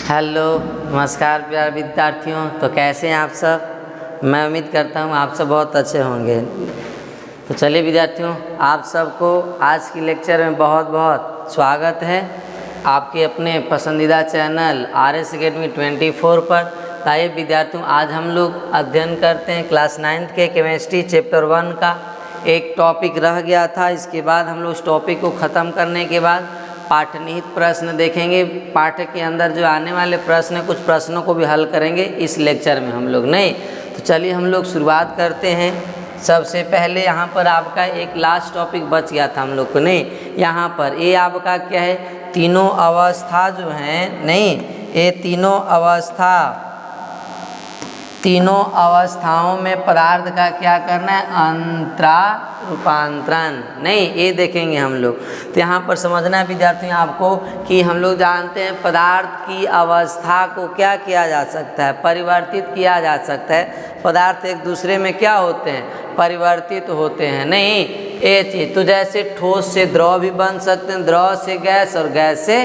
Hello, नमस्कार प्यारे विद्यार्थियों। तो कैसे हैं आप सब? मैं उम्मीद करता हूँ आप सब बहुत अच्छे होंगे। तो चलिए विद्यार्थियों, आप सबको आज की लेक्चर में बहुत बहुत स्वागत है आपके अपने पसंदीदा चैनल RS Academy 24 पर। ताइए विद्यार्थियों, आज हम लोग अध्ययन करते हैं क्लास 9th के केमिस्ट्री चैप्टर 1 का। एक टॉपिक रह गया था, इसके बाद हम लोग उस टॉपिक को ख़त्म करने के बाद पाठनिहित प्रश्न देखेंगे। पाठ के अंदर जो आने वाले प्रश्न हैं, कुछ प्रश्नों को भी हल करेंगे इस लेक्चर में हम लोग। नहीं तो चलिए हम लोग शुरुआत करते हैं। सबसे पहले यहाँ पर आपका एक लास्ट टॉपिक बच गया था हम लोग को। नहीं, यहाँ पर ये आपका क्या है, तीनों अवस्था जो हैं, नहीं ये तीनों अवस्थाओं में पदार्थ का क्या करना है, अंतरा रूपांतरण। नहीं, ये देखेंगे हम लोग। तो यहाँ पर समझना है विद्यार्थियों आपको कि हम लोग जानते हैं पदार्थ की अवस्था को क्या किया जा सकता है, परिवर्तित किया जा सकता है। पदार्थ एक दूसरे में क्या होते हैं, परिवर्तित होते हैं। नहीं ये चीज़, तो जैसे ठोस से द्रव भी बन सकते हैं, द्रव से गैस और गैस से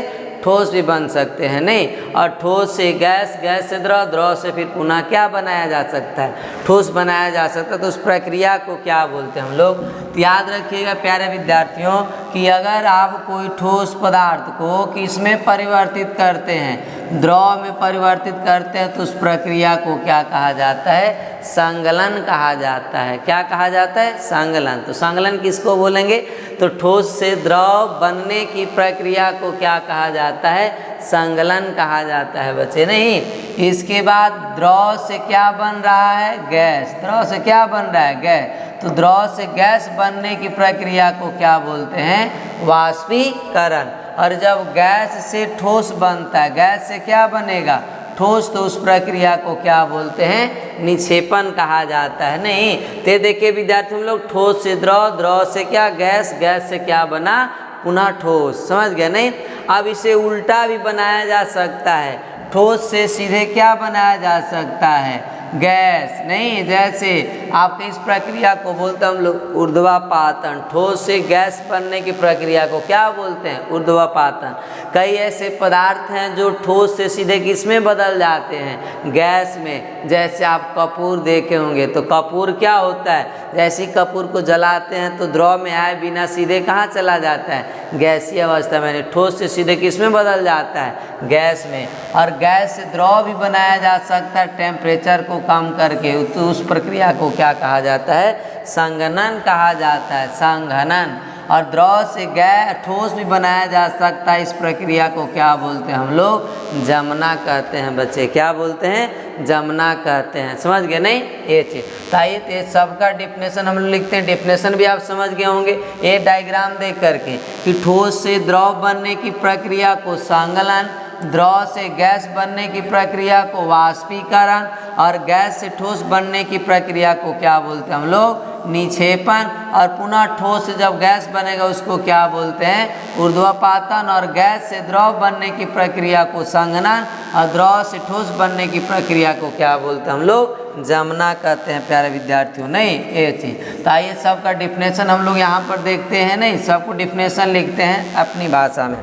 ठोस भी बन सकते हैं। नहीं, और ठोस से गैस, गैस से द्रव, द्रव से फिर पुनः क्या बनाया जा सकता है, ठोस बनाया जा सकता है। तो उस प्रक्रिया को क्या बोलते हैं हम लोग। तो याद रखिएगा प्यारे विद्यार्थियों कि अगर आप कोई ठोस पदार्थ को किस में परिवर्तित करते हैं, द्रव में परिवर्तित करते हैं, तो उस प्रक्रिया को क्या कहा जाता है, संगलन कहा जाता है। क्या कहा जाता है, संगलन। तो संगलन किसको बोलेंगे, तो ठोस से द्रव बनने की प्रक्रिया को क्या कहा जाता है, संगलन कहा जाता है बच्चे। नहीं, इसके बाद द्रव से क्या बन रहा है, गैस। द्रव से क्या बन रहा है, गैस। तो द्रव से गैस बनने की प्रक्रिया को क्या बोलते हैं, वाष्पीकरण। और जब गैस से ठोस बनता है, गैस से क्या बनेगा, ठोस, तो उस प्रक्रिया को क्या बोलते हैं, निक्षेपण कहा जाता है। नहीं तो देखिए विद्यार्थी, हम लोग ठोस से द्रव, द्रव से क्या गैस, गैस से क्या बना, पुनः ठोस। समझ गए। नहीं, अब इसे उल्टा भी बनाया जा सकता है, ठोस से सीधे क्या बनाया जा सकता है, गैस। नहीं, जैसे आपके इस प्रक्रिया को बोलते हैं हम लोग ऊर्ध्वापातन। ठोस से गैस बनने की प्रक्रिया को क्या बोलते हैं, ऊर्ध्वापातन। कई ऐसे पदार्थ हैं जो ठोस से सीधे किस में बदल जाते हैं, गैस में। जैसे आप कपूर देखे होंगे, तो कपूर क्या होता है, जैसे ही कपूर को जलाते हैं तो द्रव में आए बिना सीधे कहाँ चला जाता है, गैसीय अवस्था में। ठोस से सीधे किस में बदल जाता है, गैस में। और गैस से द्रव भी बनाया जा सकता है टेम्परेचर को कम करके। तो उस प्रक्रिया को क्या कहा जाता है, संघनन कहा जाता है, संघनन। और द्रव से गैस, ठोस भी बनाया जा सकता है। इस प्रक्रिया को क्या बोलते हैं हम लोग, जमना कहते हैं बच्चे। क्या बोलते हैं, जमना कहते हैं। समझ गए। नहीं ये चीज़। ताइए सबका डिफिनेशन हम लोग लिखते हैं। डिफिनेशन भी आप समझ गए होंगे ये डायग्राम देख करके कि ठोस से द्रव बनने की प्रक्रिया को संगलन, द्रव से गैस बनने की प्रक्रिया को वाष्पीकरण, और गैस से ठोस बनने की प्रक्रिया को क्या बोलते हैं हम लोग, निक्षेपण। और पुनः ठोस से जब गैस बनेगा उसको क्या बोलते हैं, ऊर्ध्वापातन। और गैस से द्रव बनने की प्रक्रिया को संघनन, और द्रव से ठोस बनने की प्रक्रिया को क्या बोलते हैं हम लोग, जमना कहते हैं प्यारे विद्यार्थियों। नहीं ये चीज़। तो आइए सबका डिफिनेशन हम लोग यहाँ पर देखते हैं। नहीं, सबको डिफिनेशन लिखते हैं अपनी भाषा में।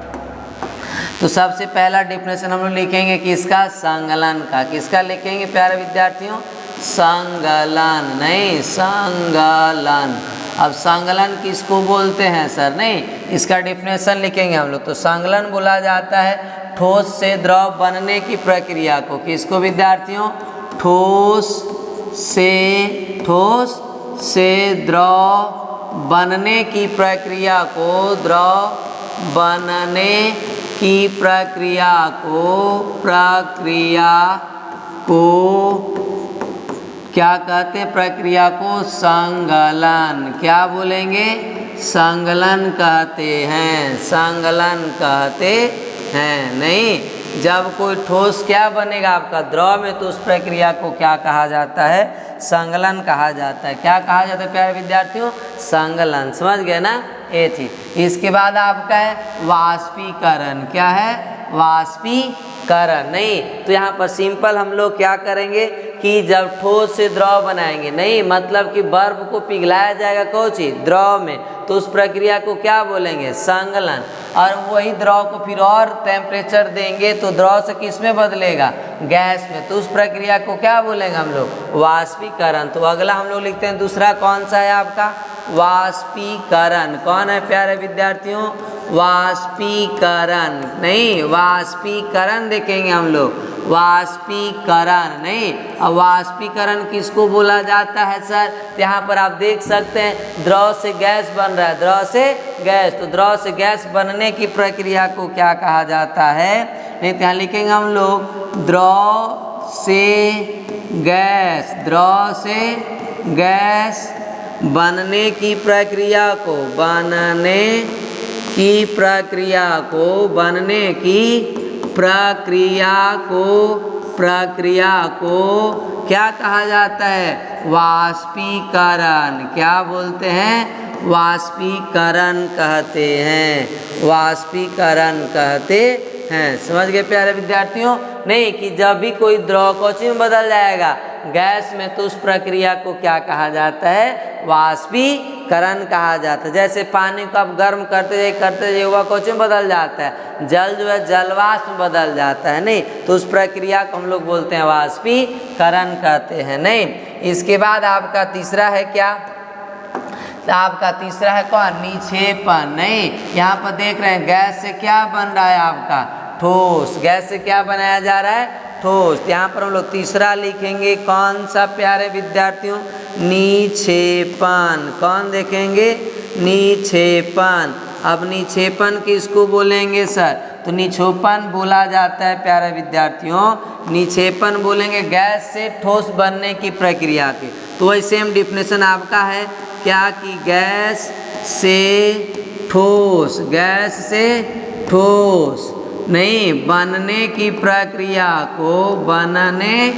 तो सबसे पहला डिफिनेशन हम लोग लिखेंगे किसका, संगलन का। किसका लिखेंगे प्यारे विद्यार्थियों, संगलन। नहीं, संगलन। अब संगलन किसको बोलते हैं सर, नहीं इसका डिफिनेशन लिखेंगे हम लोग। तो संगलन बोला जाता है ठोस से द्रव बनने की प्रक्रिया को। किसको विद्यार्थियों, ठोस से द्रव बनने की प्रक्रिया को, द्रव बनने की प्रक्रिया को क्या कहते हैं, प्रक्रिया को संगलन। क्या बोलेंगे, संगलन कहते हैं, संगलन कहते हैं। नहीं, जब कोई ठोस क्या बनेगा आपका, द्रव में, तो उस प्रक्रिया को क्या कहा जाता है, संगलन कहा जाता है। क्या कहा जाता है प्यारे विद्यार्थियों, संगलन। समझ गए ना ये चीज। इसके बाद आपका है वाष्पीकरण। क्या है, वाष्पीकरण। नहीं तो यहाँ पर सिंपल हम लोग क्या करेंगे कि जब ठोस से द्रव बनाएंगे, नहीं मतलब कि बर्फ को पिघलाया जाएगा कौन चीज, द्रव में, तो उस प्रक्रिया को क्या बोलेंगे, संगलन। और वही द्रव को फिर और टेम्परेचर देंगे तो द्रव से किस में बदलेगा, गैस में। तो उस प्रक्रिया को क्या बोलेंगे हम लोग, वाष्पीकरण। तो अगला हम लोग लिखते हैं दूसरा, कौन सा है आपका, वाष्पीकरण। कौन है प्यारे विद्यार्थियों, वाष्पीकरण, नहीं वाष्पीकरण देखेंगे हम लोग, वाष्पीकरण नहीं। अब वाष्पीकरण किसको बोला जाता है सर, यहाँ पर आप देख सकते हैं द्रव से गैस बन रहा है, द्रव से गैस। तो द्रव से गैस बनने की प्रक्रिया को क्या कहा जाता है, नहीं तो यहाँ लिखेंगे हम लोग द्रव से गैस, द्रव से गैस बनने की प्रक्रिया को, बनने की प्रक्रिया को, बनने की प्रक्रिया को, प्रक्रिया को क्या कहा जाता है, वाष्पीकरण। क्या बोलते हैं, वाष्पीकरण कहते हैं, वाष्पीकरण कहते हैं। समझ गए प्यारे विद्यार्थियों, नहीं कि जब भी कोई द्रव कौची में बदल जाएगा, गैस में, तो उस प्रक्रिया को क्या कहा जाता है, वाष्पीकरण कहा जाता है। जैसे पानी को आप गर्म करते जाइए वह कौची में बदल जाता है, जल जो है जलवाष्प में बदल जाता है, नहीं तो उस प्रक्रिया को हम लोग बोलते हैं वाष्पीकरण कहते हैं, नहीं। इसके बाद आपका तीसरा है क्या, आपका तीसरा है कौन, निक्षेपण। नहीं, यहाँ पर देख रहे हैं गैस से क्या बन रहा है आपका, ठोस। गैस से क्या बनाया जा रहा है, ठोस। यहाँ पर हम लोग तीसरा लिखेंगे, कौन सा प्यारे विद्यार्थियों, निक्षेपण। कौन देखेंगे, निक्षेपण। अब निक्षेपण किसको बोलेंगे सर, तो निक्षेपण बोला जाता है प्यारे विद्यार्थियों, निक्षेपण बोलेंगे गैस से ठोस बनने की प्रक्रिया की। तो वही सेम डिफिनेशन आपका है क्या, कि गैस से ठोस, गैस से ठोस नहीं बनने की प्रक्रिया को, बनने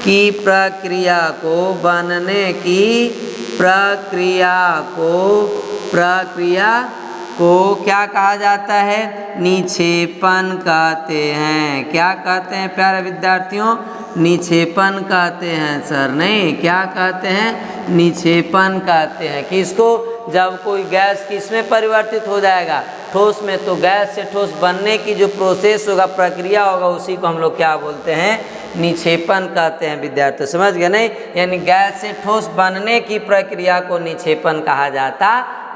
की प्रक्रिया को, बनने की प्रक्रिया को, प्रक्रिया को क्या कहा जाता है, निक्षेपण कहते हैं। क्या कहते हैं प्यारे विद्यार्थियों, निक्षेपण कहते हैं सर, नहीं क्या कहते हैं, निक्षेपण कहते हैं। किसको, जब कोई गैस किस में परिवर्तित हो जाएगा, ठोस में, तो गैस से ठोस बनने की जो प्रोसेस होगा, प्रक्रिया होगा, उसी को हम लोग क्या बोलते हैं, निक्षेपण कहते हैं। विद्यार्थियों समझ गए नहीं, यानी गैस से ठोस बनने की प्रक्रिया को निक्षेपण कहा जाता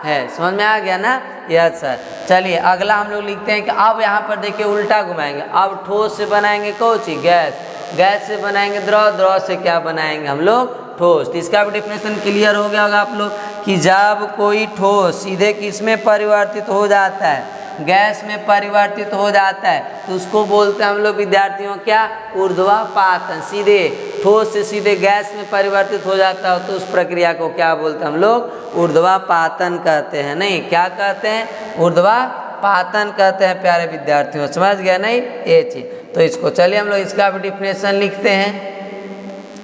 है। समझ में आ गया ना, यस सर। चलिए अगला हम लोग लिखते हैं कि अब यहाँ पर देखिए उल्टा घुमाएंगे, अब ठोस से बनाएंगे कौन सी, गैस, गैस से बनाएंगे द्रव, द्रव से क्या बनाएंगे हम लोग, ठोस। तो इसका भी डेफिनेशन क्लियर हो गया होगा आप लोग, कि जब कोई ठोस सीधे किस में परिवर्तित हो जाता है, गैस में परिवर्तित हो जाता है, तो उसको बोलते हैं हम लोग विद्यार्थियों क्या, ऊर्ध्वापातन। सीधे ठोस से सीधे गैस में परिवर्तित हो जाता है, तो उस प्रक्रिया को क्या बोलते हैं हम लोग, ऊर्ध्वापातन कहते हैं। नहीं क्या कहते हैं, ऊर्ध्वापातन कहते हैं प्यारे विद्यार्थियों। समझ गया नहीं ये चीज। तो इसको चलिए हम लोग इसका भी डिफिनेशन लिखते हैं,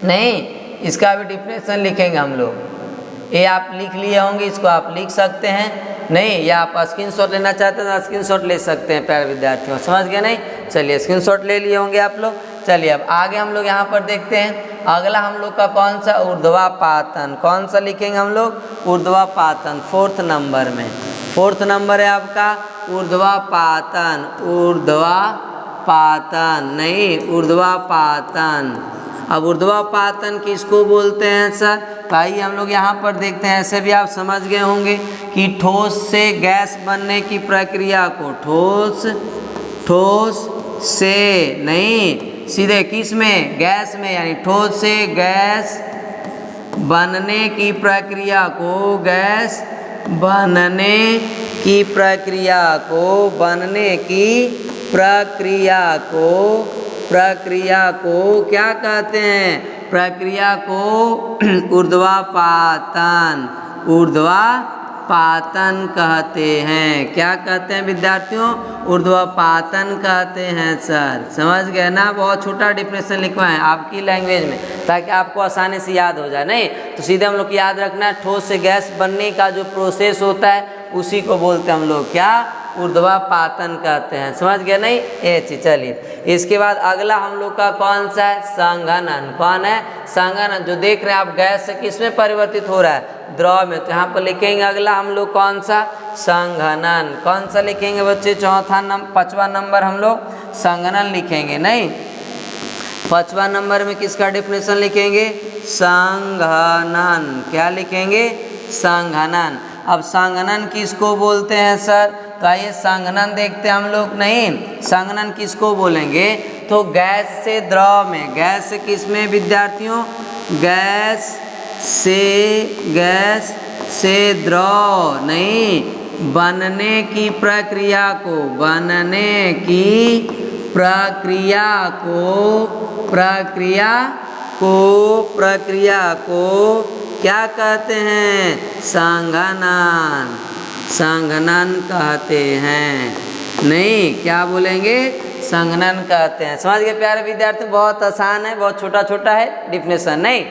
नहीं इसका भी डिफिनेशन लिखेंगे हम लोग। ये आप लिख लिए होंगे, इसको आप लिख सकते हैं, नहीं या आप स्क्रीनशॉट लेना चाहते हैं तो स्क्रीनशॉट ले सकते हैं प्यारे विद्यार्थियों। समझ गए नहीं, चलिए स्क्रीनशॉट ले लिए होंगे आप लोग। चलिए अब आगे हम लोग यहाँ पर देखते हैं, अगला हम लोग का कौन सा, ऊर्ध्वापातन। कौन सा लिखेंगे हम लोग, ऊर्ध्वापातन। फोर्थ नंबर में, फोर्थ नंबर है आपका ऊर्ध्वापातन, ऊर्ध्वापातन नहीं ऊर्ध्वापातन। अब ऊर्ध्वापातन किसको बोलते हैं सर, भाई हम लोग यहाँ पर देखते हैं, ऐसे भी आप समझ गए होंगे कि ठोस से गैस बनने की प्रक्रिया को, ठोस, ठोस से नहीं सीधे किस में, गैस में, यानी ठोस से गैस बनने की प्रक्रिया को, गैस बनने की प्रक्रिया को, बनने की प्रक्रिया को, प्रक्रिया को क्या कहते हैं, प्रक्रिया को ऊर्ध्वापातन, ऊर्ध्वापातन कहते हैं। क्या कहते हैं विद्यार्थियों, ऊर्ध्वापातन कहते हैं सर। समझ गए ना, बहुत छोटा डिफिनेशन लिखवाएं आपकी लैंग्वेज में ताकि आपको आसानी से याद हो जाए। नहीं तो सीधे हम लोग याद रखना है, ठोस से गैस बनने का जो प्रोसेस होता है उसी को बोलते हैं हम लोग क्या, ऊर्ध्वपातन कहते हैं। समझ गए नहीं ये चीज। चलिए इसके बाद अगला हम लोग का कौन सा है, संघनन। कौन है, संघनन। जो देख रहे हैं आप गैस से किस में परिवर्तित हो रहा है, द्रव में। तो यहाँ पर लिखेंगे अगला हम लोग कौन सा, संघनन। कौन सा लिखेंगे बच्चे, पांचवा नंबर हम लोग संघनन लिखेंगे। नहीं, पांचवा नंबर में किसका डेफिनेशन लिखेंगे, संघनन। क्या लिखेंगे, संघनन। अब संघनन किसको बोलते हैं सर, तो आइए संघनन देखते हैं हम लोग। नहीं, संघनन किसको बोलेंगे, तो गैस से द्रव में, गैस से किस में विद्यार्थियों, गैस से द्रव नहीं, बनने की प्रक्रिया को, बनने की प्रक्रिया को क्या कहते हैं, संघनन। संघनन कहते हैं। नहीं, क्या बोलेंगे, संघनन कहते हैं। समझ गए प्यारे विद्यार्थी, बहुत आसान है, बहुत छोटा छोटा है डेफिनेशन। नहीं,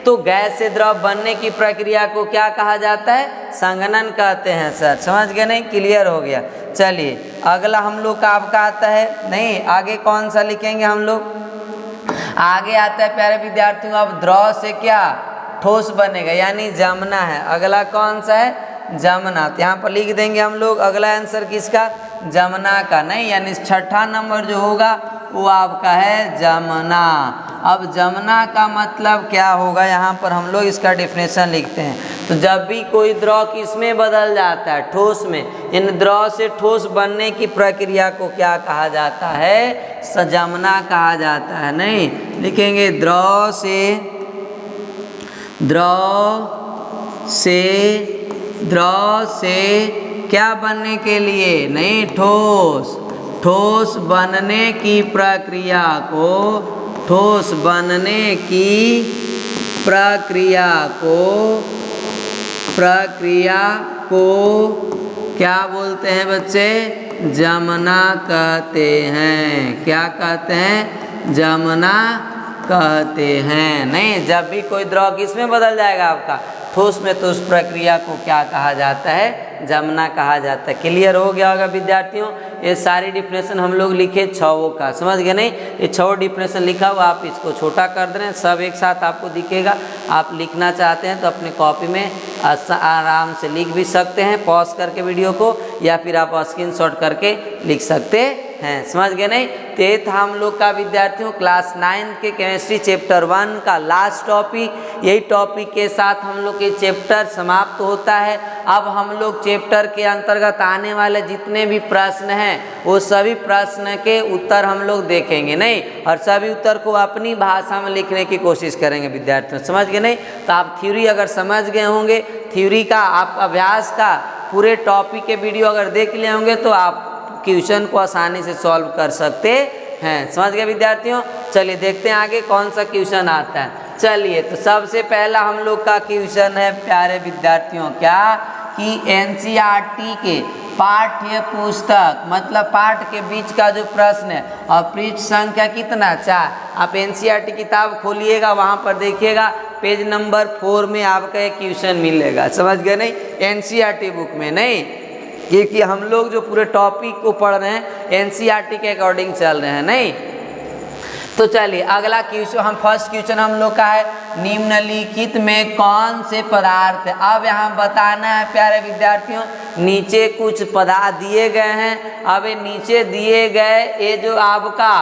तो गैस से द्रव बनने की प्रक्रिया को क्या कहा जाता है, संघनन कहते हैं सर। समझ गए नहीं, क्लियर हो गया। चलिए अगला हम लोग का आपका आता है। नहीं, आगे कौन सा लिखेंगे हम लोग, आगे आता है प्यारे विद्यार्थियों, अब द्रव से क्या ठोस बनेगा, यानी जमना है। अगला कौन सा है, जमना। तो यहाँ पर लिख देंगे हम लोग अगला आंसर किसका, जमना का। नहीं, यानी छठा नंबर जो होगा वो आपका है जमना। अब जमना का मतलब क्या होगा, यहाँ पर हम लोग इसका डेफिनेशन लिखते हैं। तो जब भी कोई द्रव किस में बदल जाता है, ठोस में, इन द्रव से ठोस बनने की प्रक्रिया को क्या कहा जाता है, सजमना कहा जाता है। नहीं, लिखेंगे द्रव से क्या बनने के लिए, नहीं, ठोस बनने की प्रक्रिया को, ठोस बनने की प्रक्रिया को क्या बोलते हैं बच्चे, जमना कहते हैं। क्या कहते हैं, जमना कहते हैं। नहीं, जब भी कोई द्रव किस में बदल जाएगा आपका, ठोस में, तो उस प्रक्रिया को क्या कहा जाता है, जमना कहा जाता है। क्लियर हो गया होगा विद्यार्थियों। ये सारी डिफिनेशन हम लोग लिखे 6 का। समझ गए नहीं, ये 6 डिफिनेशन लिखा हुआ, आप इसको छोटा कर दे रहे हैं, सब एक साथ आपको दिखेगा। आप लिखना चाहते हैं तो अपने कॉपी में आराम से लिख भी सकते हैं, पॉज करके वीडियो को, या फिर आप स्क्रीनशॉट करके लिख सकते हैं। समझ गए नहीं। तो ये था हम लोग का विद्यार्थियों क्लास 9 के केमिस्ट्री चैप्टर 1 का लास्ट टॉपिक। यही टॉपिक के साथ हम लोग के चैप्टर समाप्त होता है। अब हम लोग चैप्टर के अंतर्गत आने वाले जितने भी प्रश्न हैं वो सभी प्रश्न के उत्तर हम लोग देखेंगे। नहीं, और सभी उत्तर को अपनी भाषा में लिखने की कोशिश करेंगे विद्यार्थियों। समझ गए नहीं। तो आप थ्योरी अगर समझ गए होंगे, थ्योरी का आप अभ्यास का पूरे टॉपिक के वीडियो अगर देख लिए होंगे तो आप क्वेश्चन को आसानी से सॉल्व कर सकते हैं। समझ गए विद्यार्थियों। चलिए देखते हैं आगे कौन सा क्वेश्चन आता है। चलिए, तो सबसे पहला हम लोग का क्वेश्चन है प्यारे विद्यार्थियों, क्या कि एनसीईआरटी के पाठ्य पुस्तक, मतलब पाठ के बीच का जो प्रश्न है, और पृष्ठ संख्या कितना, 4। आप एनसीईआरटी किताब खोलिएगा, वहाँ पर देखिएगा पेज नंबर 4 में आपका एक क्वेश्चन मिलेगा। समझ गए नहीं, एनसीईआरटी बुक में। नहीं, क्योंकि हम लोग जो पूरे टॉपिक को पढ़ रहे हैं एनसीईआरटी के अकॉर्डिंग चल रहे हैं। नहीं, तो चलिए अगला क्वेश्चन, हम फर्स्ट क्वेश्चन हम लोग का है, निम्नलिखित में कौन से पदार्थ है। अब यहाँ बताना है प्यारे विद्यार्थियों, नीचे कुछ पदार्थ दिए गए हैं। अब ये नीचे दिए गए ये जो आपका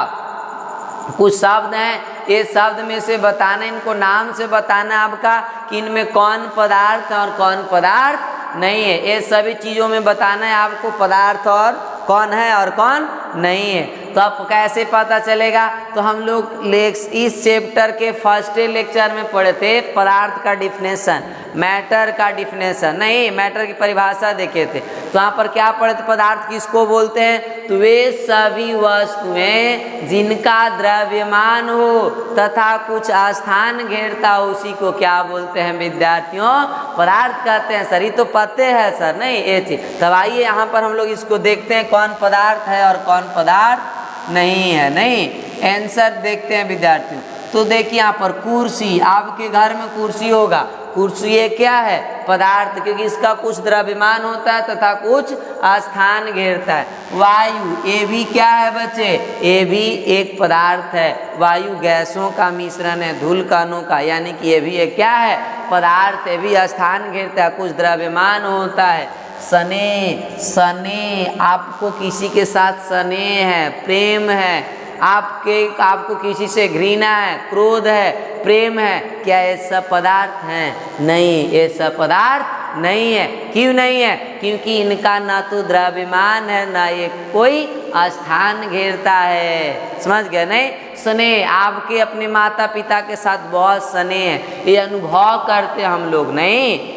कुछ शब्द हैं, ये शब्द में से बताना, इनको नाम से बताना आपका कि इनमें कौन पदार्थ है और कौन पदार्थ नहीं है। ये सभी चीज़ों में बताना है आपको पदार्थ और कौन है और कौन नहीं है। तो आपको कैसे पता चलेगा, तो हम लोग इस चैप्टर के फर्स्ट लेक्चर में पढ़े थे पदार्थ का डिफिनेशन, मैटर का डिफिनेशन, नहीं मैटर की परिभाषा देखे थे। तो वहाँ पर क्या पढ़े थे, पदार्थ किसको बोलते हैं, तो वे सभी वस्तुएं जिनका द्रव्यमान हो तथा कुछ स्थान घेरता हो उसी को क्या बोलते हैं विद्यार्थियों, पदार्थ कहते हैं। सर ये तो पते है सर, नहीं ये चीज। तब आइए यहाँ पर हम लोग इसको देखते हैं कौन पदार्थ है और कौन पदार्थ नहीं है। नहीं, आंसर देखते हैं विद्यार्थियों। तो देखिए यहाँ पर कुर्सी, आपके घर में कुर्सी होगा, कुर्सी ये क्या है? पदार्थ, क्योंकि इसका कुछ द्रव्यमान होता है तथा कुछ स्थान घेरता है। वायु, ये भी क्या है बच्चे? ये भी एक पदार्थ है। वायु गैसों का मिश्रण है, धूल कणों का, यानी कि ये भी एक क्या है? पदार्थ, ये भी स्थान घेरता है, कुछ द्रव्यमान होता है। स्नेह, स्नेह, आपको किसी के साथ स्नेह है, प्रेम है, आपको किसी से घृणा है, क्रोध है, प्रेम है, क्या ये सब पदार्थ हैं? नहीं, ये सब पदार्थ नहीं है। क्यों नहीं है? क्योंकि इनका ना तो द्रव्यमान है, ना ये कोई स्थान घेरता है। समझ गए नहीं? स्नेह, आपके अपने माता पिता के साथ बहुत स्नेह है, ये अनुभव करते हम लोग, नहीं?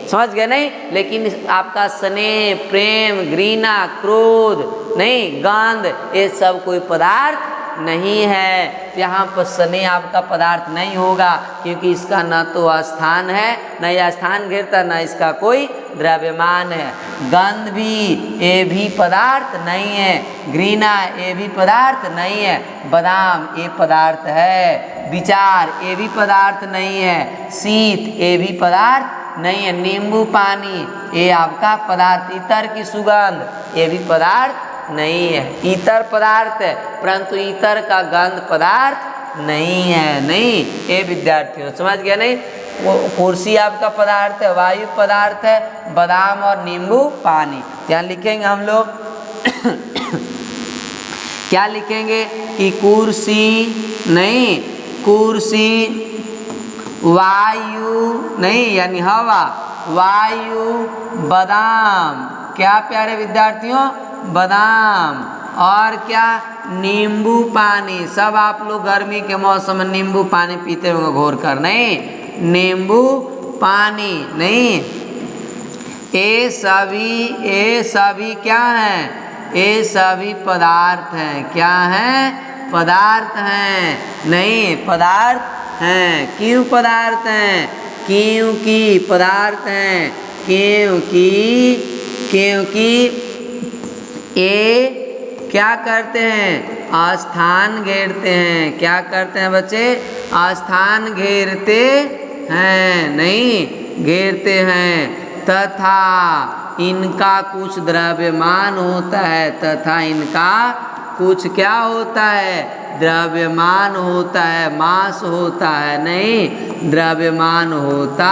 समझ गए नहीं? लेकिन आपका स्नेह, प्रेम, घृणा, क्रोध, नहीं, गंध, ये सब कोई पदार्थ नहीं है। यहाँ पर स्नेह आपका पदार्थ नहीं होगा, क्योंकि इसका न तो स्थान है, न यह स्थान घेरता, न इसका कोई द्रव्यमान है। गंध भी, ये भी पदार्थ नहीं है। घृणा, ये भी पदार्थ नहीं है। बादाम, ये पदार्थ है। विचार, ये भी पदार्थ नहीं है। शीत, ये भी पदार्थ नहीं है। नींबू पानी, ये आपका पदार्थ। इतर की सुगंध, ये भी पदार्थ नहीं है। इतर पदार्थ है, परंतु इतर का गंध पदार्थ नहीं है। नहीं, ये विद्यार्थियों समझ गया नहीं? वो कुर्सी आपका पदार्थ है, वायु पदार्थ है, बादाम और नींबू पानी। यहाँ लिखेंगे हम लोग क्या लिखेंगे कि कुर्सी, नहीं, कुर्सी, वायु, नहीं यानी हवा, वायु, बादाम, क्या प्यारे विद्यार्थियों? बादाम, और क्या? नींबू पानी। सब आप लोग गर्मी के मौसम में नींबू पानी पीते होंगे घोर कर, नहीं? नींबू पानी, नहीं, ये सभी क्या हैं? ये सभी पदार्थ हैं। क्या हैं? पदार्थ हैं, नहीं, पदार्थ हैं। क्यों पदार्थ हैं? क्योंकि पदार्थ हैं, क्योंकि ये क्या करते हैं? स्थान घेरते हैं। क्या करते हैं बच्चे? स्थान घेरते हैं, नहीं, घेरते हैं। तथा इनका कुछ द्रव्यमान होता है, तथा इनका कुछ क्या होता है? द्रव्यमान होता है, मास होता है, नहीं, द्रव्यमान होता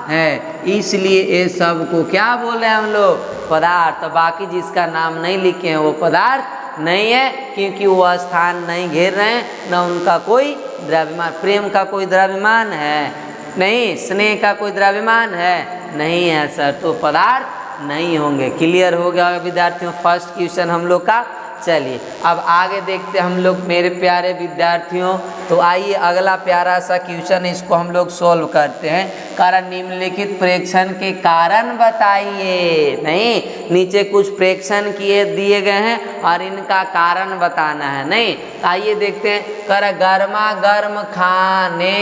है। इसलिए ये सब को क्या बोले हम लोग? पदार्थ। बाकी जिसका नाम नहीं लिखे हैं वो पदार्थ नहीं है, क्योंकि वो स्थान नहीं घेर रहे हैं, न उनका कोई द्रव्यमान। प्रेम का कोई द्रव्यमान है? नहीं। स्नेह का कोई द्रव्यमान है? नहीं है सर, तो पदार्थ नहीं होंगे। क्लियर हो गया विद्यार्थियों फर्स्ट क्वेश्चन हम लोग का। चलिए अब आगे देखते हम लोग मेरे प्यारे विद्यार्थियों। तो आइए अगला प्यारा सा क्वेश्चन, इसको हम लोग सोल्व करते हैं। कारण निम्नलिखित प्रेक्षण के कारण बताइए। नहीं, नीचे कुछ प्रेक्षण किए दिए गए हैं और इनका कारण बताना है। नहीं, आइए देखते हैं। कर गर्मा गर्म खाने,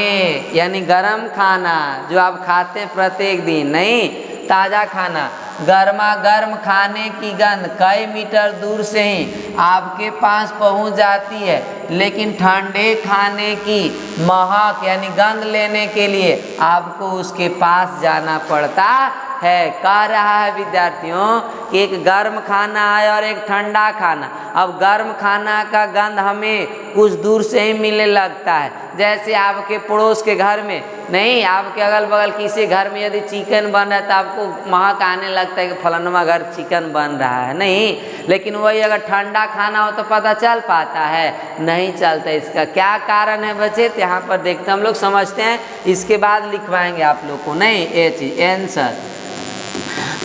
यानी गर्म खाना जो आप खाते हैं प्रत्येक दिन, नहीं, ताज़ा खाना, गर्मा गर्म खाने की गंध कई मीटर दूर से ही आपके पास पहुंच जाती है, लेकिन ठंडे खाने की महक यानी गंध लेने के लिए आपको उसके पास जाना पड़ता है। कह रहा है विद्यार्थियों कि एक गर्म खाना है और एक ठंडा खाना। अब गर्म खाना का गंध हमें कुछ दूर से ही मिलने लगता है। जैसे आपके पड़ोस के घर में, नहीं, आपके अगल बगल किसी घर में यदि चिकन बन रहा है तो आपको महक आने लगता है कि फलाना घर चिकन बन रहा है, नहीं। लेकिन वही अगर ठंडा खाना हो तो पता चल पाता है? नहीं चलता। इसका क्या कारण है बच्चे? तो यहाँ पर देखते हम लोग समझते हैं, इसके बाद लिखवाएंगे आप लोग को, नहीं, ये चीज आंसर।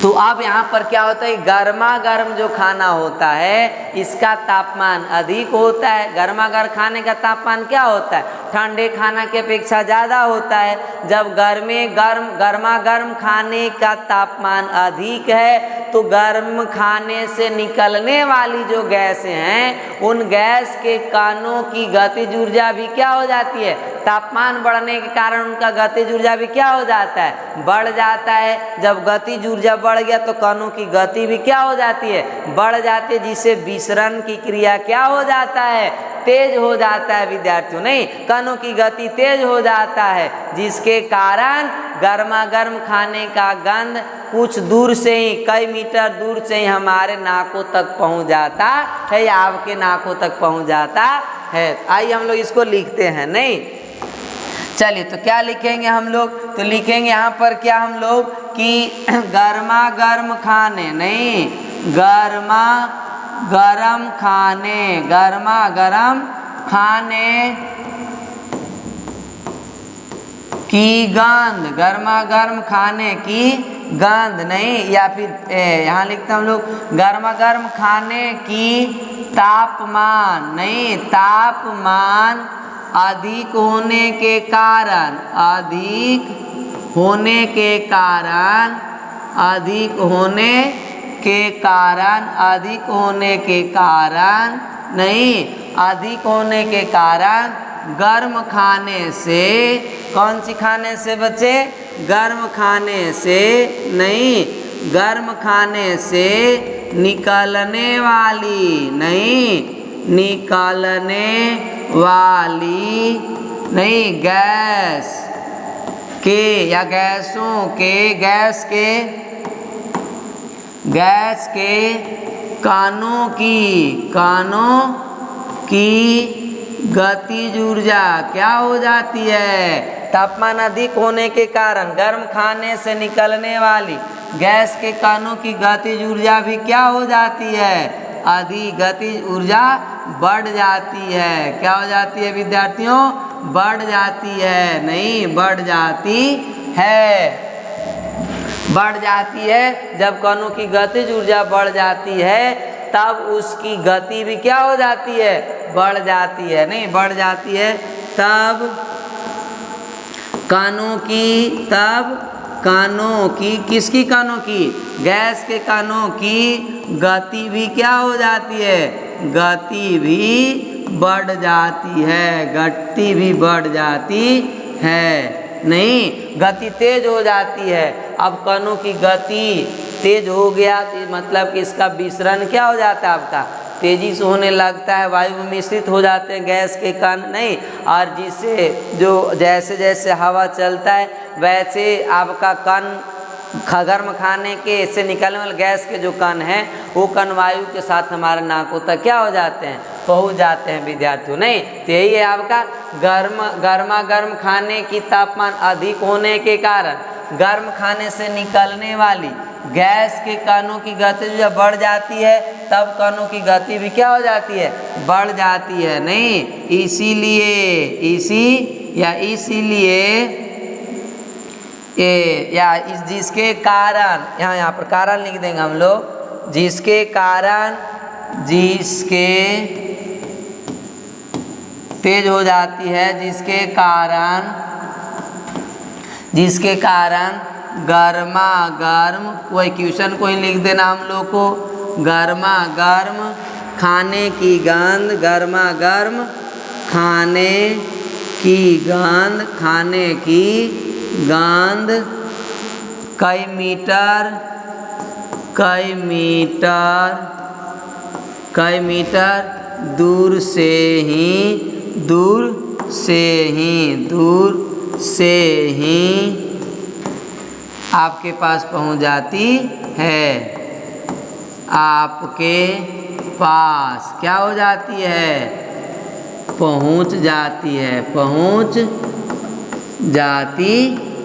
तो अब यहाँ पर क्या होता है? गर्मा गर्म जो खाना होता है इसका तापमान अधिक होता है। गर्मा गर्म खाने का तापमान क्या होता है? ठंडे खाना की अपेक्षा ज़्यादा होता है। जब गर्मा गर्म खाने का तापमान अधिक है तो गर्म खाने से निकलने वाली जो गैसें हैं उन गैस के कणों की गतिज ऊर्जा भी क्या हो जाती है? तापमान बढ़ने के कारण उनका गतिज ऊर्जा भी क्या हो जाता है? बढ़ जाता है। जब गतिज ऊर्जा बढ़ गया तो कणों की गति भी क्या हो जाती है? बढ़ जाती है, जिससे विसरण की क्रिया क्या हो जाता है? तेज हो जाता है विद्यार्थियों। नहीं, कण कणों की गति तेज हो जाता है, जिसके कारण गर्मा गर्म खाने का गंध कुछ दूर से ही, कई मीटर दूर से ही हमारे नाकों तक पहुंच जाता है या आपके नाकों तक पहुंच जाता है। आइए हम लोग इसको लिखते हैं। नहीं, चलिए तो क्या लिखेंगे हम लोग, तो लिखेंगे यहाँ पर क्या हम लोग कि गर्मा गर्म खाने, नहीं, गर्मा गरम खाने, गर्मा गरम खाने की गंध, गर्मा गर्म खाने की गंध, नहीं, या फिर यहाँ लिखते हैं हम लोग गर्मा गर्म खाने की तापमान, नहीं, तापमान अधिक होने के कारण, अधिक होने के कारण, अधिक होने के कारण, अधिक होने के कारण, नहीं, अधिक होने के कारण गर्म खाने से, कौन सी खाने से बच्चे, गर्म खाने से, नहीं, गर्म खाने से निकलने वाली, नहीं, निकलने वाली, नहीं, गैस के या गैसों के, गैस के कणों की गतिज ऊर्जा क्या हो जाती है, तापमान अधिक होने के कारण गर्म खाने से निकलने वाली गैस के कणों की गतिज ऊर्जा भी क्या हो जाती है, अधिक गतिज ऊर्जा बढ़ जाती है। क्या हो जाती है विद्यार्थियों, बढ़ जाती है, नहीं, बढ़ जाती है, बढ़ जाती है। जब कणों की गतिज ऊर्जा बढ़ जाती है तब उसकी गति भी क्या हो जाती है, बढ़ जाती है, नहीं, बढ़ जाती है। तब कणों की, किसकी कणों की, गैस के कणों की गति भी क्या हो जाती है, गति भी बढ़ जाती है, गति भी बढ़ जाती है, नहीं, गति तेज हो जाती है। अब कणों की गति तेज हो गया तो मतलब कि इसका विसरण क्या हो जाता है, आपका तेजी से होने लगता है, वायु में मिश्रित हो जाते हैं गैस के कण, नहीं, और जिससे जो जैसे जैसे हवा चलता है वैसे आपका कण गर्म खाने के से निकलने वाले गैस के जो कण हैं वो कण वायु के साथ हमारे नाकों तक क्या हो जाते हैं, पहुंच जाते हैं विद्यार्थियों। नहीं, तो यही है आपका गर्मा गर्म खाने की तापमान अधिक होने के कारण गर्म खाने से निकलने वाली गैस के कणों की गति जब बढ़ जाती है तब कणों की गति भी क्या हो जाती है, बढ़ जाती है, नहीं, जिसके कारण यहाँ पर कारण लिख देंगे हम लोग, जिसके तेज हो जाती है, जिसके कारण गर्मा गर्म, कोई क्वेश्चन कोई लिख देना हम लोग को, गर्मा गर्म खाने की गंध, गर्मा गर्म खाने की गंध कई मीटर दूर से ही आपके पास पहुंच जाती है, आपके पास क्या हो जाती है, पहुंच जाती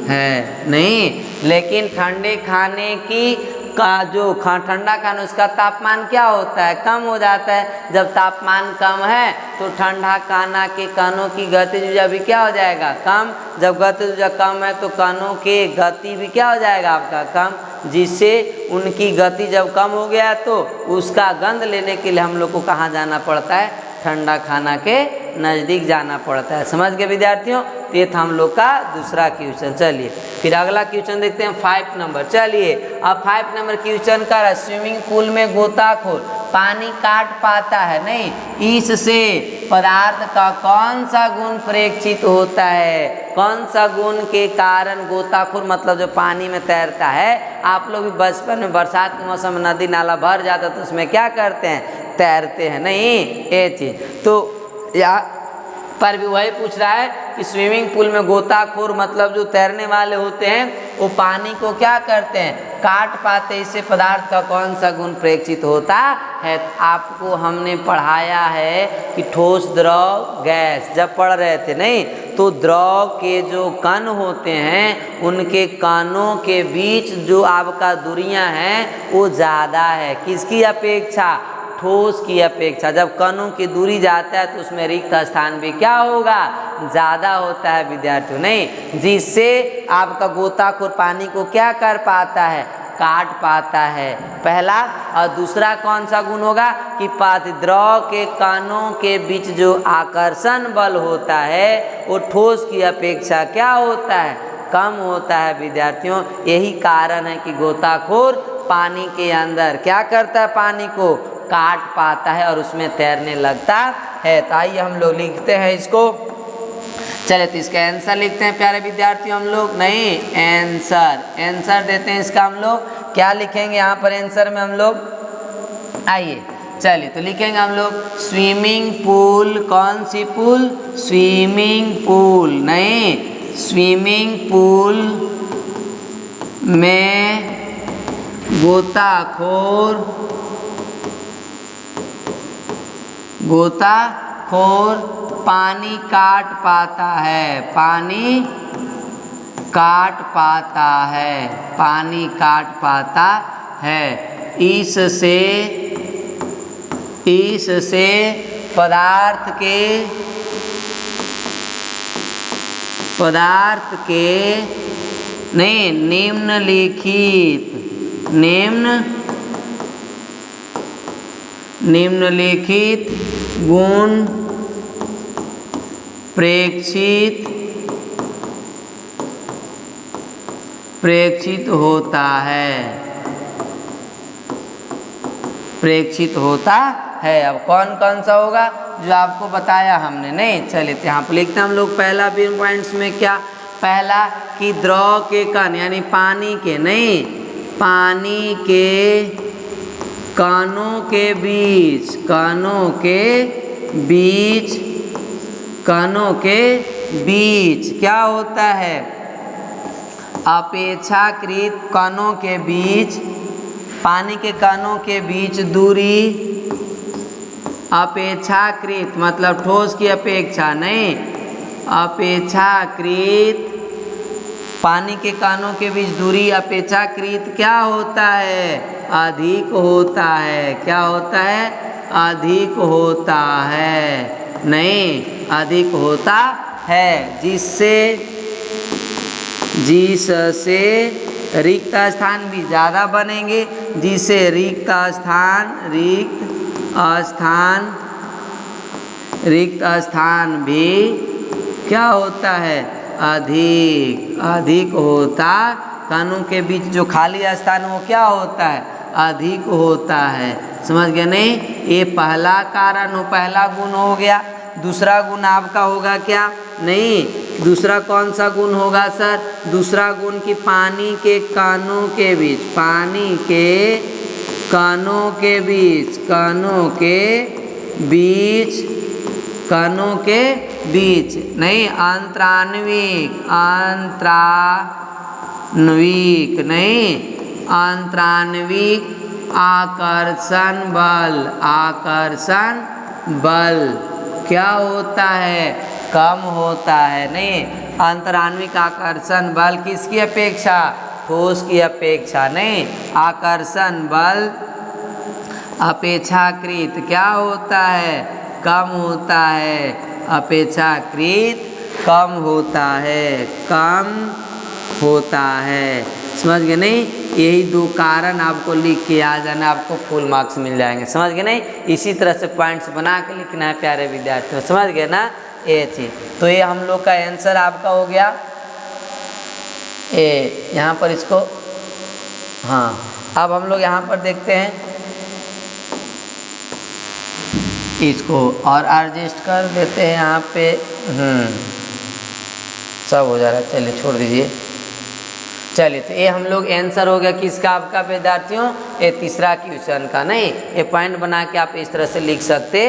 है, नहीं, लेकिन ठंडे खाने की का जो ठंडा खाना उसका तापमान क्या होता है, कम हो जाता है। जब तापमान कम है तो ठंडा खाना के कणों की गतिज ऊर्जा भी क्या हो जाएगा, कम। जब गतिज ऊर्जा कम है तो कणों के गति भी क्या हो जाएगा आपका, कम, जिससे उनकी गति जब कम हो गया तो उसका गंध लेने के लिए हम लोग को कहाँ जाना पड़ता है, ठंडा खाना के नज़दीक जाना पड़ता है। समझ गए विद्यार्थियों, ये था हम लोग का दूसरा क्वेश्चन। चलिए फिर अगला क्वेश्चन देखते हैं 5 नंबर। चलिए अब 5 नंबर क्वेश्चन का स्विमिंग पूल में गोताखोर पानी काट पाता है, नहीं, इससे पदार्थ का कौन सा गुण प्रेक्षित होता है, कौन सा गुण के कारण गोताखोर मतलब जो पानी में तैरता है। आप लोग भी बचपन में बरसात के मौसम में नदी नाला भर जाता तो उसमें क्या करते हैं, तैरते हैं, नहीं, ये चीज़ तो पर भी वही पूछ रहा है कि स्विमिंग पूल में गोताखोर मतलब जो तैरने वाले होते हैं वो पानी को क्या करते हैं, काट पाते, इससे पदार्थ का कौन सा गुण प्रेक्षित होता है। आपको हमने पढ़ाया है कि ठोस, द्रव, गैस, जब पढ़ रहे थे नहीं, तो द्रव के जो कण होते हैं उनके कणों के बीच जो आपका दूरियां हैं वो ज़्यादा है, किसकी अपेक्षा, ठोस की अपेक्षा। जब कणों की दूरी जाता है तो उसमें रिक्त स्थान भी क्या होगा, ज़्यादा होता है विद्यार्थियों, नहीं, जिससे आपका गोताखोर पानी को क्या कर पाता है, काट पाता है, पहला। और दूसरा कौन सा गुण होगा कि द्रव के कणों के बीच जो आकर्षण बल होता है वो ठोस की अपेक्षा क्या होता है, कम होता है विद्यार्थियों। यही कारण है कि गोताखोर पानी के अंदर क्या करता है, पानी को काट पाता है और उसमें तैरने लगता है। तो आइए हम लोग लिखते हैं इसको, चले तो इसका आंसर लिखते हैं प्यारे विद्यार्थियों हम लोग, नहीं आंसर देते हैं इसका। हम लोग क्या लिखेंगे यहाँ पर आंसर में हम लोग, आइए चलिए तो लिखेंगे हम लोग स्विमिंग पूल। कौन सी पूल, स्विमिंग पूल, नहीं, स्विमिंग पूल में गोताखोर पानी काट पाता है, पानी काट पाता है, इससे पदार्थ के नहीं निम्नलिखित गुण प्रेक्षित होता है। अब कौन कौन सा होगा जो आपको बताया हमने, नहीं, चलिए तो यहाँ पर लिखते हैं हम लोग पहला पॉइंट्स में क्या, पहला कि द्रव के कण यानी पानी के, नहीं, पानी के कणों के बीच क्या होता है, अपेक्षाकृत कणों के बीच, पानी के कणों के बीच दूरी, अपेक्षाकृत मतलब ठोस की अपेक्षा, नहीं, अपेक्षाकृत पानी के कणों के बीच दूरी अपेक्षाकृत क्या होता है, अधिक होता है, क्या होता है, अधिक होता है, नहीं, अधिक होता है, जिससे रिक्त स्थान भी ज़्यादा बनेंगे, जिससे रिक्त स्थान भी क्या होता है, अधिक होता, कणों के बीच जो खाली स्थान वो क्या होता है, अधिक होता है। समझ गए नहीं, ये पहला कारण हो, पहला गुण हो गया। दूसरा गुण आपका होगा क्या, नहीं, दूसरा कौन सा गुण होगा सर, दूसरा गुण कि पानी के कणों के बीच नहीं, आंतरान्विक आकर्षण बल क्या होता है, कम होता है, नहीं, आंतरान्विक आकर्षण बल किसकी अपेक्षा, ठोस की अपेक्षा, नहीं, आकर्षण बल अपेक्षाकृत क्या होता है, कम होता है, अपेक्षाकृत कम होता है। समझ गए नहीं, यही दो कारण आपको लिख के आ जाना, आपको फुल मार्क्स मिल जाएंगे। समझ गए नहीं, इसी तरह से पॉइंट्स बना के लिखना है प्यारे विद्यार्थियों, समझ गए ना, ये चीज। तो ये हम लोग का आंसर आपका हो गया, ये यहाँ पर इसको, हाँ, अब हम लोग यहाँ पर देखते हैं इसको और एडजस्ट कर देते हैं यहाँ पे, सब हो जा रहा है, चलिए छोड़ दीजिए। चलिए तो ये हम लोग आंसर हो गया किसका, आपका विद्यार्थियों, ये तीसरा क्वेश्चन का, नहीं, ये पॉइंट बना के आप इस तरह से लिख सकते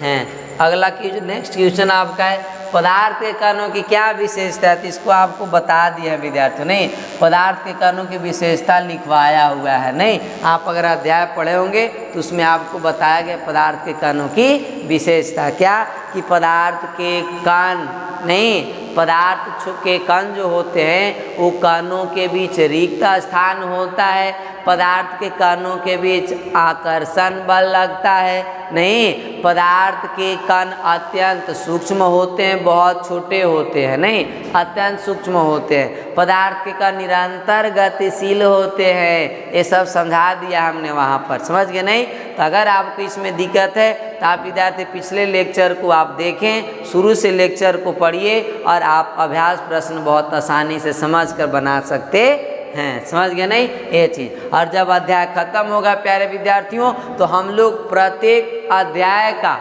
हैं। अगला क्वेश्चन, नेक्स्ट क्वेश्चन आपका है पदार्थ के कणों की क्या विशेषता है। तो इसको आपको बता दिया है विद्यार्थियों, नहीं पदार्थ के कणों की विशेषता लिखवाया हुआ है। नहीं आप अगर अध्याय पढ़े होंगे तो उसमें आपको बताया गया पदार्थ के कणों की विशेषता क्या, कि पदार्थ के कण, नहीं पदार्थ के कण जो होते हैं वो कणों के बीच रिक्त स्थान होता है, पदार्थ के कणों के बीच आकर्षण बल लगता है, नहीं पदार्थ के कण अत्यंत सूक्ष्म होते हैं, बहुत छोटे होते हैं, नहीं अत्यंत सूक्ष्म होते हैं, पदार्थ के कण निरंतर गतिशील होते हैं। ये सब समझा दिया हमने वहाँ पर, समझ गए नहीं। तो अगर आपको इसमें दिक्कत है तो आप विद्यार्थी पिछले लेक्चर को आप देखें, शुरू से लेक्चर को पढ़िए और आप अभ्यास प्रश्न बहुत आसानी से समझ कर बना सकते हैं, समझ गए नहीं ये चीज़। और जब अध्याय खत्म होगा प्यारे विद्यार्थियों तो हम लोग प्रत्येक अध्याय का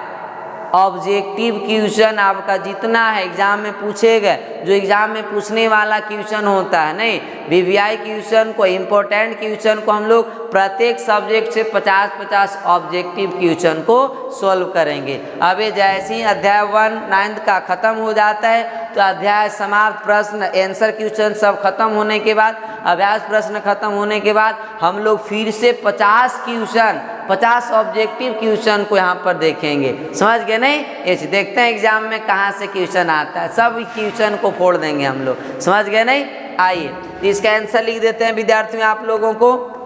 ऑब्जेक्टिव क्वेश्चन आपका जितना है एग्जाम में पूछे गए, जो एग्जाम में पूछने वाला क्वेश्चन होता है, नहीं वीवीआई क्वेश्चन को, इम्पोर्टेंट क्वेश्चन को हम लोग प्रत्येक सब्जेक्ट से 50-50 ऑब्जेक्टिव क्वेश्चन को सॉल्व करेंगे। अब ये जैसे ही अध्याय 1 9th का ख़त्म हो जाता है तो अध्याय समाप्त, प्रश्न आंसर क्वेश्चन सब खत्म होने के बाद, अभ्यास प्रश्न खत्म होने के बाद हम लोग फिर से 50 क्वेश्चन, 50 ऑब्जेक्टिव क्वेश्चन को यहाँ पर देखेंगे, समझ गए नहीं। ऐसे देखते हैं एग्जाम में कहाँ से क्वेश्चन आता है, सब क्वेश्चन को फोड़ देंगे हम लोग, समझ गए नहीं। आइए तो इसका आंसर लिख देते हैं विद्यार्थियों आप लोगों को।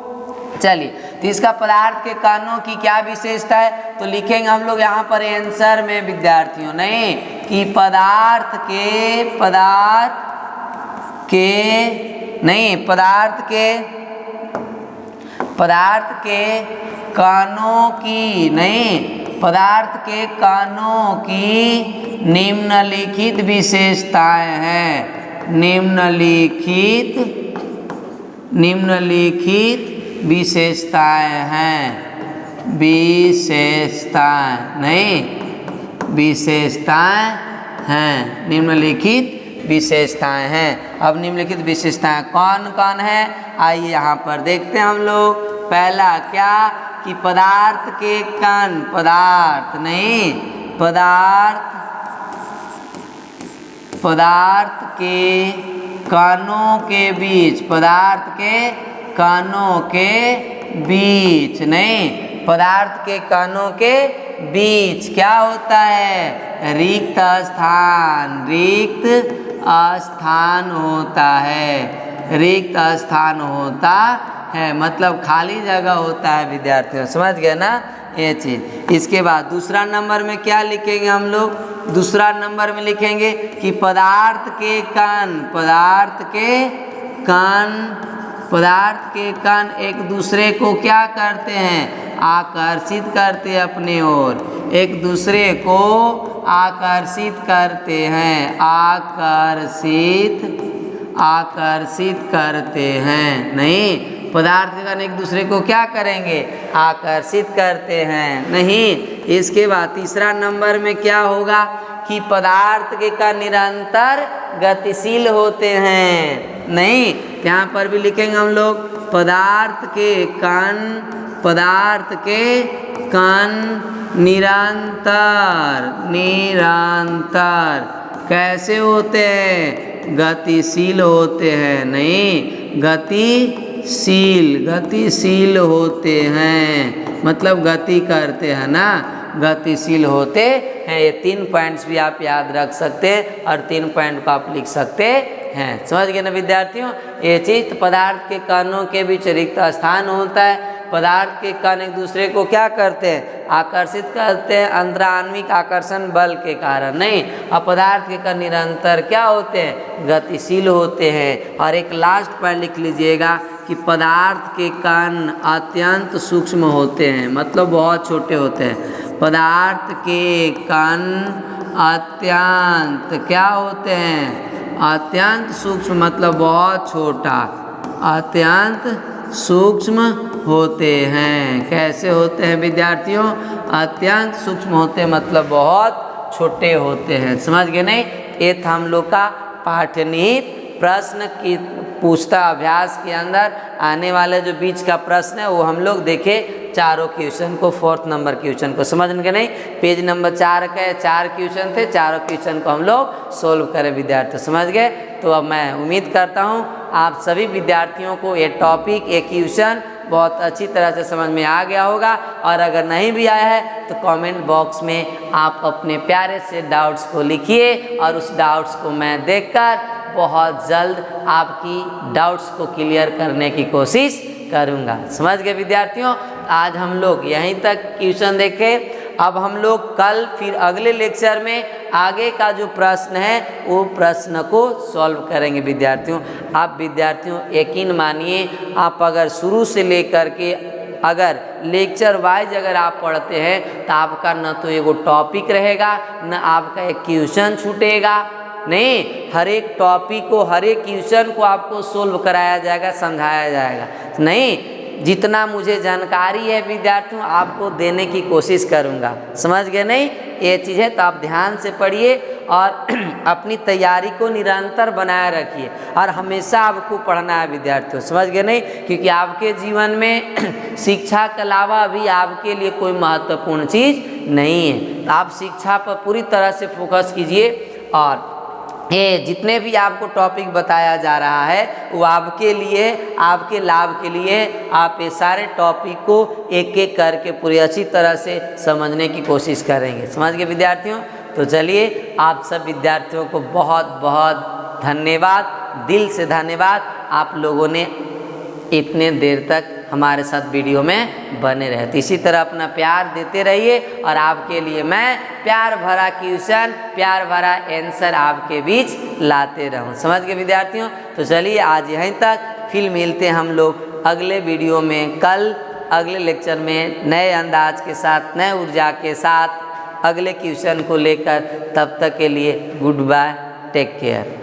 चलिए तो इसका पदार्थ के कणों की क्या विशेषता है, तो लिखेंगे हम लोग यहाँ पर आंसर में विद्यार्थियों, नहीं कि पदार्थ के कणों की, नहीं पदार्थ के कणों की निम्नलिखित विशेषताएं हैं, निम्नलिखित विशेषताएं हैं, विशेषताएं हैं, निम्नलिखित विशेषताएं हैं। अब निम्नलिखित विशेषताएं कौन कौन है, आइए यहाँ पर देखते हैं हम लोग। पहला क्या, कि पदार्थ के कण, पदार्थ के कणों के बीच, पदार्थ के कणों के बीच, नहीं पदार्थ के कणों के बीच क्या होता है, रिक्त स्थान होता है, रिक्त स्थान होता है, मतलब खाली जगह होता है विद्यार्थियों, समझ गए ना ये चीज़। इसके बाद दूसरा नंबर में क्या लिखेंगे हम लोग, दूसरा नंबर में लिखेंगे कि पदार्थ के कण एक दूसरे को क्या करते हैं, आकर्षित करते हैं अपने ओर, एक दूसरे को आकर्षित करते हैं, आकर्षित करते हैं, नहीं पदार्थ के कण एक दूसरे को क्या करेंगे, आकर्षित करते हैं, नहीं। इसके बाद तीसरा नंबर में क्या होगा, कि पदार्थ के कण निरंतर गतिशील होते हैं, नहीं यहाँ पर भी लिखेंगे हम लोग पदार्थ के कण निरंतर कैसे होते हैं, गतिशील होते हैं, नहीं गतिशील होते हैं, मतलब गति करते हैं ना, गतिशील होते हैं। ये 3 पॉइंट्स भी आप याद रख सकते हैं और 3 पॉइंट को आप लिख सकते हैं, समझ गए ना विद्यार्थियों। ये चीज पदार्थ के कणों के बीच रिक्त स्थान होता है, पदार्थ के कण एक दूसरे को क्या करते हैं, आकर्षित करते हैं अंतराण्विक आकर्षण बल के कारण, नहीं पदार्थ के कण निरंतर क्या होते हैं, गतिशील होते हैं। और एक लास्ट पॉइंट लिख लीजिएगा कि पदार्थ के कण अत्यंत सूक्ष्म होते हैं, मतलब बहुत छोटे होते हैं। पदार्थ के कण अत्यंत क्या होते हैं, अत्यंत सूक्ष्म, मतलब बहुत छोटा, अत्यंत सूक्ष्म होते हैं। कैसे होते हैं विद्यार्थियों, अत्यंत सूक्ष्म होते हैं, मतलब बहुत छोटे होते हैं, समझ गए नहीं। ये था हम लोग का पाठ्यनिहित प्रश्न की पूछता अभ्यास के अंदर आने वाले जो बीच का प्रश्न है वो हम लोग देखे चारों क्वेश्चन को, 4th नंबर क्वेश्चन को। समझ गए नहीं? पेज नंबर 4 के 4 क्वेश्चन थे, चारों क्वेश्चन को हम लोग सोल्व करें विद्यार्थी। समझ गए? तो अब मैं उम्मीद करता हूँ आप सभी विद्यार्थियों को ये टॉपिक, ये क्वेश्चन बहुत अच्छी तरह से समझ में आ गया होगा। और अगर नहीं भी आया है तो कमेंट बॉक्स में आप अपने प्यारे से डाउट्स को लिखिए और उस डाउट्स को मैं देखकर बहुत जल्द आपकी डाउट्स को क्लियर करने की कोशिश करूँगा। समझ गए विद्यार्थियों? आज हम लोग यहीं तक क्वेश्चन देखे। अब हम लोग कल फिर अगले लेक्चर में आगे का जो प्रश्न है वो प्रश्न को सॉल्व करेंगे विद्यार्थियों। आप विद्यार्थियों यकीन मानिए, आप अगर शुरू से लेकर के अगर लेक्चर वाइज अगर आप पढ़ते हैं तो आपका न तो एगो टॉपिक रहेगा, न आपका एक क्वेश्चन छूटेगा। नहीं, हर एक टॉपिक को, हर एक क्वेश्चन को आपको सोल्व कराया जाएगा, समझाया जाएगा। नहीं, जितना मुझे जानकारी है विद्यार्थियों आपको देने की कोशिश करूँगा। समझ गए नहीं? ये चीज़ है तो आप ध्यान से पढ़िए और अपनी तैयारी को निरंतर बनाए रखिए और हमेशा आपको पढ़ना है विद्यार्थियों। समझ गए नहीं? क्योंकि आपके जीवन में शिक्षा के अलावा भी आपके लिए कोई महत्वपूर्ण चीज़ नहीं है। तो आप शिक्षा पर पूरी तरह से फोकस कीजिए और ये जितने भी आपको टॉपिक बताया जा रहा है वो आपके लिए, आपके लाभ के लिए आप ये सारे टॉपिक को एक एक करके पूरी अच्छी तरह से समझने की कोशिश करेंगे। समझ गए विद्यार्थियों? तो चलिए, आप सब विद्यार्थियों को बहुत बहुत धन्यवाद, दिल से धन्यवाद। आप लोगों ने इतने देर तक हमारे साथ वीडियो में बने रहे। तो इसी तरह अपना प्यार देते रहिए और आपके लिए मैं प्यार भरा क्वेश्चन, प्यार भरा आंसर आपके बीच लाते रहूं। समझ गए विद्यार्थियों? तो चलिए आज यहीं तक, फिर मिलते हैं हम लोग अगले वीडियो में कल, अगले लेक्चर में नए अंदाज के साथ, नए ऊर्जा के साथ अगले क्वेश्चन को लेकर। तब तक के लिए गुड बाय, टेक केयर।